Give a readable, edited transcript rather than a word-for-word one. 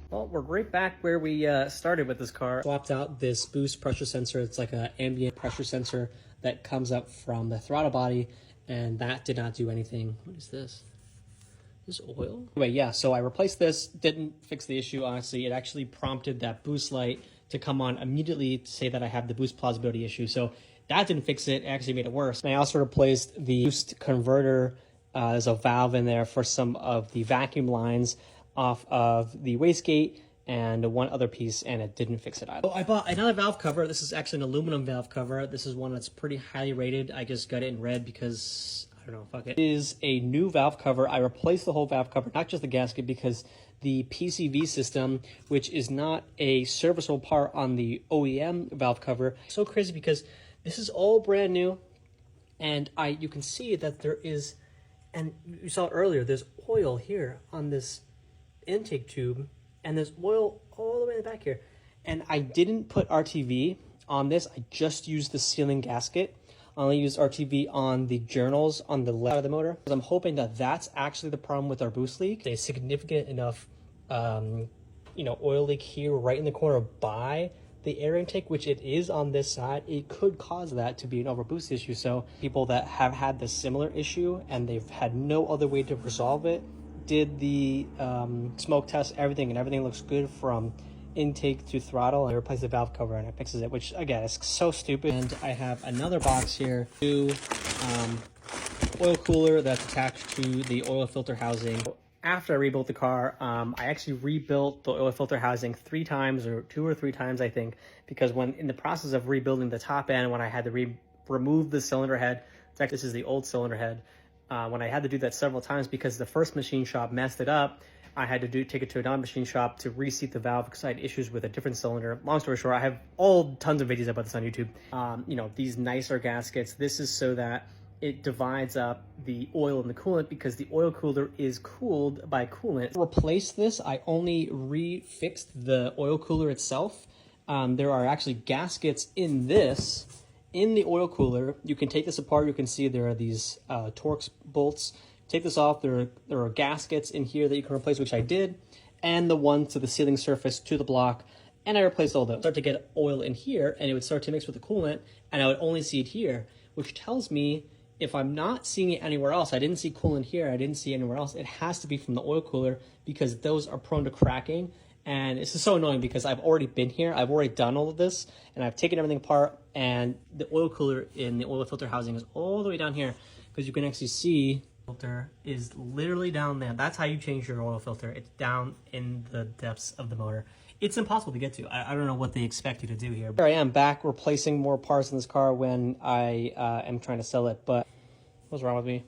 Well, we're right back where we started with this car. Swapped out this boost pressure sensor. It's like an ambient pressure sensor that comes up from the throttle body, and that did not do anything. What is this? Is this oil? Anyway, yeah, so I replaced this. Didn't fix the issue, honestly. It actually prompted that boost light to come on immediately to say that I have the boost plausibility issue. So that didn't fix it. It actually made it worse. And I also replaced the boost converter. There's a valve in there for some of the vacuum lines off of the wastegate and one other piece, and it didn't fix it either. So I bought another valve cover. This is actually an aluminum valve cover. This is one that's pretty highly rated. I just got it in red because, I don't know, fuck it. It is a new valve cover. I replaced the whole valve cover, not just the gasket, because the PCV system, which is not a serviceable part on the OEM valve cover. So crazy because this is all brand new, and you can see that there is, and you saw it earlier, there's oil here on this intake tube, and there's oil all the way in the back here. And I didn't put RTV on this. I just used the sealing gasket. I only used RTV on the journals on the left of the motor. I'm hoping that that's actually the problem with our boost leak. A significant enough, oil leak here right in the corner by the air intake, which it is on this side. It could cause that to be an overboost issue. So people that have had this similar issue and they've had no other way to resolve it, did the smoke test, everything, and everything looks good from intake to throttle. I replaced the valve cover and it fixes it, which again is so stupid. And I have another box here, new oil cooler that's attached to the oil filter housing. After I rebuilt the car, I actually rebuilt the oil filter housing 3 times, or 2 or 3 times, I think, because when in the process of rebuilding the top end, when I had to remove the cylinder head, this is the old cylinder head, when I had to do that several times because the first machine shop messed it up, I had to take it to another machine shop to reseat the valve because I had issues with a different cylinder. Long story short, I have tons of videos about this on YouTube. These nicer gaskets, this is so that it divides up the oil and the coolant because the oil cooler is cooled by coolant. To replace this, I only refixed the oil cooler itself. There are actually gaskets in the oil cooler. You can take this apart. You can see there are these Torx bolts. Take this off. There are gaskets in here that you can replace, which I did, and the one to the sealing surface to the block, and I replaced all those. Start to get oil in here, and it would start to mix with the coolant, and I would only see it here, which tells me if I'm not seeing it anywhere else, I didn't see coolant here, I didn't see anywhere else, it has to be from the oil cooler because those are prone to cracking. And this is so annoying because I've already been here, I've already done all of this, and I've taken everything apart, and the oil cooler in the oil filter housing is all the way down here because you can actually see the filter is literally down there. That's how you change your oil filter. It's down in the depths of the motor. It's impossible to get to. I don't know what they expect you to do here. Here I am back replacing more parts in this car when I am trying to sell it, but what's wrong with me?